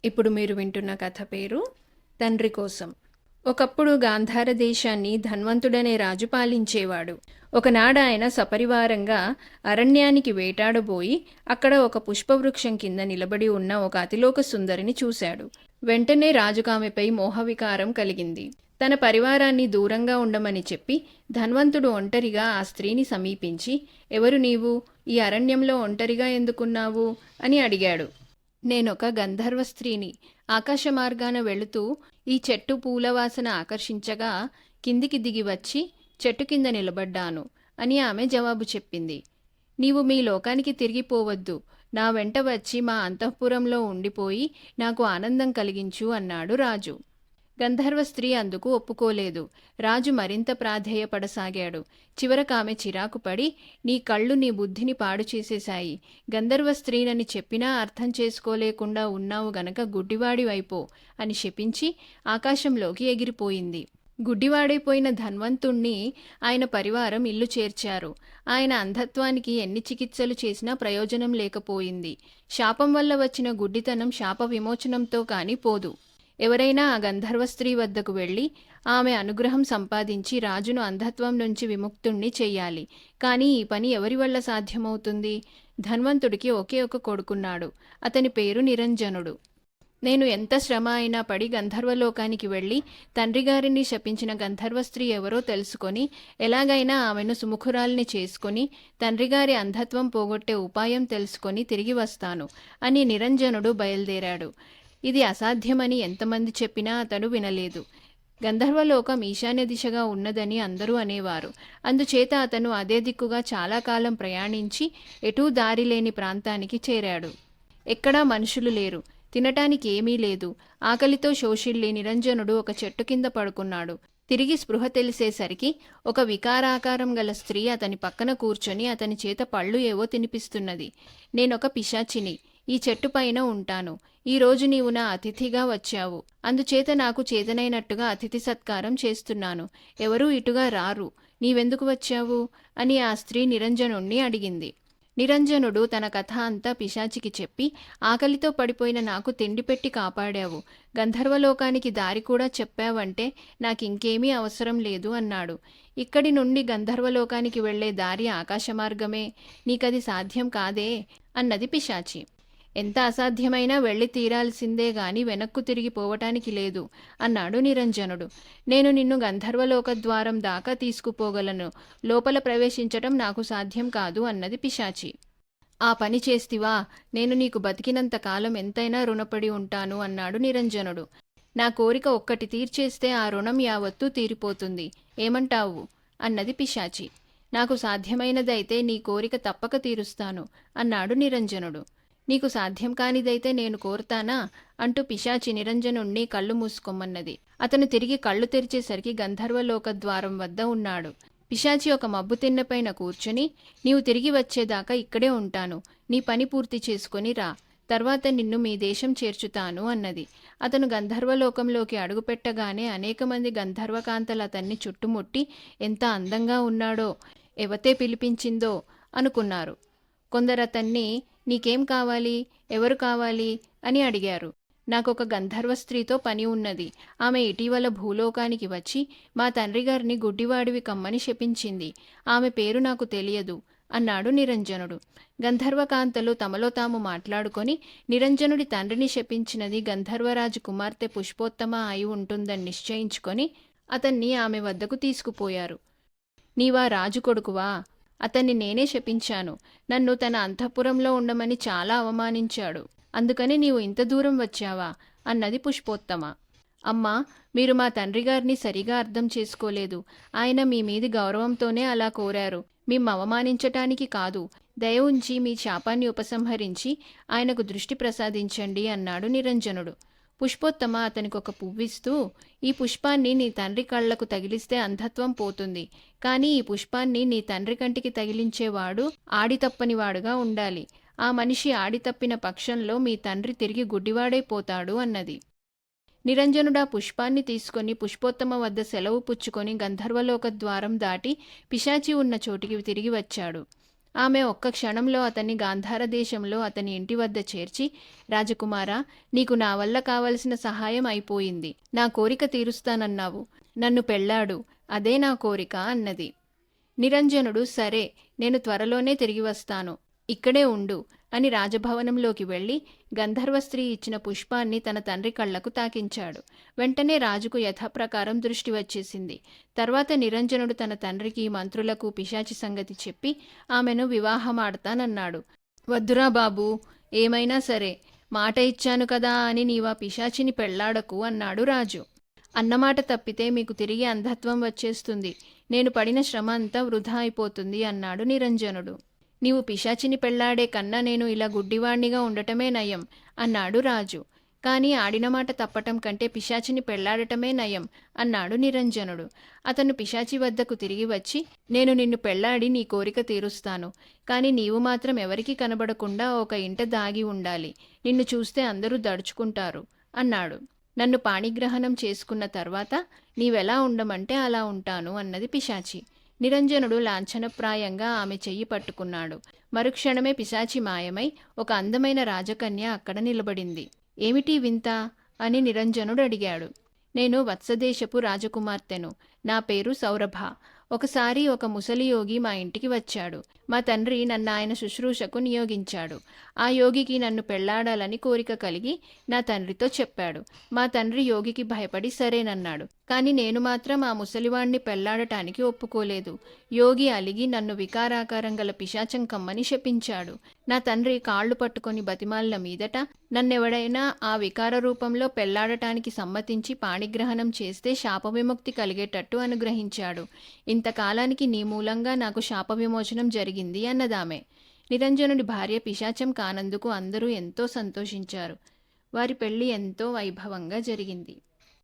ఇప్పుడు మీరు వింటున్న కథ పేరు తండ్రి కోసం. ఒకప్పుడు గాంధార దేశాన్ని ధన్వంతుడనే రాజు పాలించేవాడు. ఒకనాడు ఆయన సపరివారంగా అరణ్యానికి వేటాడబోయి అక్కడ ఒక పుష్పవృక్షం కింద నిలబడి ఉన్న ఒక అతిలోక సుందరిని చూశాడు. వెంటనే రాజుకామెపై మోహవికారం కలిగింది. తన పరివారాన్ని దూరంగా ఉండమని చెప్పి ధన్వంతుడు ఒంటరిగా ఆ స్త్రీని సమీపించి, "ఎవరు నీవు? ఈ అరణ్యంలో ఒంటరిగా ఎందుకున్నావు?" అని అడిగాడు. "నేనొక గంధర్వ స్త్రీని. ఆకాశ మార్గాన వెళుతూ ఈ చెట్టు పూలవాసన ఆకర్షించగా కిందికి దిగి వచ్చి చెట్టు కింద నిలబడ్డాను" అని ఆమె జవాబు చెప్పింది. "నీవు మీ లోకానికి తిరిగిపోవద్దు. నా వెంట వచ్చి మా అంతఃపురంలో ఉండిపోయి నాకు ఆనందం కలిగించు" అన్నాడు రాజు. గంధర్వ స్త్రీ అందుకు ఒప్పుకోలేదు. రాజు మరింత ప్రాధేయపడసాగాడు. చివరకామె చిరాకుపడి, "నీ కళ్ళు నీ బుద్ధిని పాడు చేసేశాయి. గంధర్వ స్త్రీనని చెప్పినా అర్థం చేసుకోలేకుండా ఉన్నావు గనక గుడ్డివాడివైపో" అని శపించి ఆకాశంలోకి ఎగిరిపోయింది. గుడ్డివాడైపోయిన ధన్వంతుణ్ణి ఆయన పరివారం ఇల్లు చేర్చారు. ఆయన అంధత్వానికి ఎన్ని చికిత్సలు చేసినా ప్రయోజనం లేకపోయింది. శాపం వల్ల వచ్చిన గుడ్డితనం శాప విమోచనంతో కాని పోదు. ఎవరైనా ఆ గంధర్వ స్త్రీ వద్దకు వెళ్ళి ఆమె అనుగ్రహం సంపాదించి రాజును అంధత్వం నుంచి విముక్తుణ్ణి చెయ్యాలి. కానీ ఈ పని ఎవరి వల్ల సాధ్యమవుతుంది? ధన్వంతుడికి ఒకే ఒక కొడుకున్నాడు. అతని పేరు నిరంజనుడు. "నేను ఎంత శ్రమ అయినా పడి గంధర్వలోకానికి వెళ్ళి తండ్రిగారిని శపించిన గంధర్వ స్త్రీ ఎవరో తెలుసుకొని ఎలాగైనా ఆమెను సుముఖురాల్ని చేసుకొని తండ్రిగారి అంధత్వం పోగొట్టే ఉపాయం తెలుసుకొని తిరిగి వస్తాను" అని నిరంజనుడు బయలుదేరాడు. ఇది అసాధ్యమని ఎంతమంది చెప్పినా అతడు వినలేదు. గంధర్వలోకం ఈశాన్య దిశగా ఉన్నదని అందరూ అనేవారు. అందుచేత అతను అదే దిక్కుగా చాలా కాలం ప్రయాణించి ఎటూ దారి లేని ప్రాంతానికి చేరాడు. ఎక్కడా మనుషులు లేరు. తినటానికి ఏమీ లేదు. ఆకలితో శోషిల్లి నిరంజనుడు ఒక చెట్టు కింద పడుకున్నాడు. తిరిగి స్పృహ తెలిసేసరికి ఒక వికారాకారం గల స్త్రీ అతని పక్కన కూర్చొని అతని చేత పళ్ళు ఏవో తినిపిస్తున్నది. "నేనొక పిశాచిని. ఈ చెట్టు పైన ఉంటాను. ఈరోజు నీవు నా అతిథిగా వచ్చావు. అందుచేత నాకు చేతనైనట్టుగా అతిథి సత్కారం చేస్తున్నాను. ఎవరూ ఇటుగా రారు. నీవెందుకు వచ్చావు?" అని ఆ స్త్రీ నిరంజనుణ్ణి అడిగింది. నిరంజనుడు తన కథ అంతా పిశాచికి చెప్పి, "ఆకలితో పడిపోయిన నాకు తిండి పెట్టి కాపాడావు. గంధర్వలోకానికి దారి కూడా చెప్పావంటే నాకింకేమీ అవసరం లేదు" అన్నాడు. "ఇక్కడి నుండి గంధర్వలోకానికి వెళ్లే దారి ఆకాశమార్గమే. నీకది సాధ్యం కాదే" అన్నది పిశాచి. "ఎంత అసాధ్యమైనా వెళ్ళి తీరాల్సిందే గాని వెనక్కు తిరిగి పోవటానికి లేదు" అన్నాడు నిరంజనుడు. "నేను నిన్ను గంధర్వలోక ద్వారం దాకా తీసుకుపోగలను. లోపల ప్రవేశించటం నాకు సాధ్యం కాదు" అన్నది పిశాచి. "ఆ పని చేస్తివా? నేను నీకు బతికినంత కాలం ఎంతైనా రుణపడి ఉంటాను" అన్నాడు నిరంజనుడు. "నా కోరిక ఒక్కటి తీర్చేస్తే ఆ రుణం యావత్తూ తీరిపోతుంది. ఏమంటావు?" అన్నది పిశాచి. "నాకు సాధ్యమైనదైతే నీ కోరిక తప్పక తీరుస్తాను" అన్నాడు నిరంజనుడు. "నీకు సాధ్యం కానిదైతే నేను కోరుతానా?" అంటూ పిశాచి నిరంజనుణ్ణి కళ్ళు మూసుకోమన్నది. అతను తిరిగి కళ్ళు తెరిచేసరికి గంధర్వలోక ద్వారం వద్ద ఉన్నాడు. పిశాచి ఒక మబ్బు తిన్నపైన కూర్చుని, "నీవు తిరిగి వచ్చేదాకా ఇక్కడే ఉంటాను. నీ పని పూర్తి చేసుకొని రా. తర్వాత నిన్ను మీ దేశం చేర్చుతాను" అన్నది. అతను గంధర్వలోకంలోకి అడుగుపెట్టగానే అనేక మంది గంధర్వకాంతలు అతన్ని చుట్టుముట్టి, ఎంత అందంగా ఉన్నాడో, ఎవతే పిలిపించిందో అనుకున్నారు. కొందరతన్ని, "నీకేం కావాలి? ఎవరు కావాలి?" అని అడిగారు. "నాకొక గంధర్వ స్త్రీతో పని ఉన్నది. ఆమె ఇటీవల భూలోకానికి వచ్చి మా తండ్రిగారిని గుడ్డివాడివి కమ్మని శపించింది. ఆమె పేరు నాకు తెలియదు" అన్నాడు నిరంజనుడు. గంధర్వకాంతలు తమలో తాము మాట్లాడుకొని, నిరంజనుడి తండ్రిని శపించినది గంధర్వరాజు కుమార్తె పుష్పోత్తమ అయి ఉంటుందని నిశ్చయించుకొని అతన్ని ఆమె వద్దకు తీసుకుపోయారు. "నీవా రాజు కొడుకువా? అతన్ని నేనే శపించాను. నన్ను తన అంతఃపురంలో ఉండమని చాలా అవమానించాడు. అందుకని నీవు ఇంత దూరం వచ్చావా?" అన్నది పుష్పోత్తమ. "అమ్మా, మీరు మా తండ్రిగారిని సరిగా అర్థం చేసుకోలేదు. ఆయన మీ మీది గౌరవంతోనే అలా కోరారు. మిమ్మ అవమానించటానికి కాదు. దయ ఉంచి మీ శాపాన్ని ఉపసంహరించి ఆయనకు దృష్టి ప్రసాదించండి" అన్నాడు నిరంజనుడు. పుష్పోత్తమ అతనికొక పువ్విస్తూ, "ఈ పుష్పాన్ని నీ తండ్రి కళ్లకు తగిలిస్తే అంధత్వం పోతుంది. కానీ ఈ పుష్పాన్ని నీ తండ్రి కంటికి తగిలించేవాడు ఆడితప్పనివాడుగా ఉండాలి. ఆ మనిషి ఆడితప్పిన పక్షంలో మీ తండ్రి తిరిగి గుడ్డివాడైపోతాడు" అన్నది. నిరంజనుడా పుష్పాన్ని తీసుకొని పుష్పోత్తమ వద్ద సెలవు పుచ్చుకొని గంధర్వలోక ద్వారం దాటి పిశాచి ఉన్న చోటికి తిరిగి వచ్చాడు. ఆమె ఒక్క క్షణంలో అతన్ని గాంధార దేశంలో అతని ఇంటి వద్ద చేర్చి, రాజకుమారా, నీకు నా వల్ల కావలసిన సహాయం అయిపోయింది. నా కోరిక తీరుస్తానన్నావు. నన్ను పెళ్ళాడు. అదే నా కోరిక అన్నది. నిరంజనుడు, సరే, నేను త్వరలోనే తిరిగి వస్తాను, ఇక్కడే ఉండు అని రాజభవనంలోకి వెళ్ళి గంధర్వ స్త్రీ ఇచ్చిన పుష్పాన్ని తన తండ్రి కళ్లకు తాకించాడు. వెంటనే రాజుకు యథాప్రకారం దృష్టి వచ్చేసింది. తర్వాత నిరంజనుడు తన తండ్రికి, మంత్రులకు పిశాచి సంగతి చెప్పి ఆమెను వివాహమాడతానన్నాడు. వద్దురా బాబూ, ఏమైనా సరే, మాట ఇచ్చాను కదా అని నీవా పిశాచిని పెళ్లాడకు అన్నాడు రాజు. అన్నమాట తప్పితే మీకు తిరిగి అంధత్వం వచ్చేస్తుంది. నేను పడిన శ్రమ అంతా వృధా అయిపోతుంది అన్నాడు నిరంజనుడు. నీవు పిశాచిని పెళ్లాడే కన్నా నేను ఇలా గుడ్డివాణ్ణిగా ఉండటమే నయం అన్నాడు రాజు. కానీ ఆడిన మాట తప్పటం కంటే పిశాచిని పెళ్లాడటమే నయం అన్నాడు నిరంజనుడు. అతను పిశాచి వద్దకు తిరిగి వచ్చి, నేను నిన్ను పెళ్లాడి నీ కోరిక తీరుస్తాను. కానీ నీవు మాత్రం ఎవరికీ కనబడకుండా ఒక ఇంట దాగి ఉండాలి. నిన్ను చూస్తే అందరూ దడుచుకుంటారు అన్నాడు. నన్ను పాణిగ్రహణం చేసుకున్న తర్వాత నీవెలా ఉండమంటే అలా ఉంటాను అన్నది పిశాచి. నిరంజనుడు లాంఛనప్రాయంగా ఆమె చెయ్యి పట్టుకున్నాడు. మరుక్షణమే పిశాచి మాయమై ఒక అందమైన రాజకన్య అక్కడ నిలబడింది. ఏమిటి వింత అని నిరంజనుడు అడిగాడు. నేను వత్సదేశపు రాజకుమార్తెను. నా పేరు సౌరభ. ఒకసారి ఒక ముసలి యోగి మా ఇంటికి వచ్చాడు. మా తండ్రి నన్ను ఆయన శుశ్రూషకు నియోగించాడు. ఆ యోగికి నన్ను పెళ్లాడాలని కోరిక కలిగి నా తండ్రితో చెప్పాడు. మా తండ్రి యోగికి భయపడి సరేనన్నాడు. కానీ నేను మాత్రం ఆ ముసలివాణ్ణి పెళ్లాడటానికి ఒప్పుకోలేదు. యోగి అలిగి నన్ను వికారాకారం గల పిశాచం కమ్మని శపించాడు. నా తండ్రి కాళ్ళు పట్టుకొని బతిమాలిన మీదట నన్నెవడైనా ఆ వికార రూపంలో పెళ్లాడటానికి సమ్మతించి పాణిగ్రహణం చేస్తే శాప విముక్తి కలిగేటట్టు అనుగ్రహించాడు. ఇంతకాలానికి నీ మూలంగా నాకు శాప విమోచనం జరిగింది అన్నదామె. నిరంజనుడి భార్య పిశాచం కానందుకు అందరూ ఎంతో సంతోషించారు. వారి పెళ్లి ఎంతో వైభవంగా జరిగింది.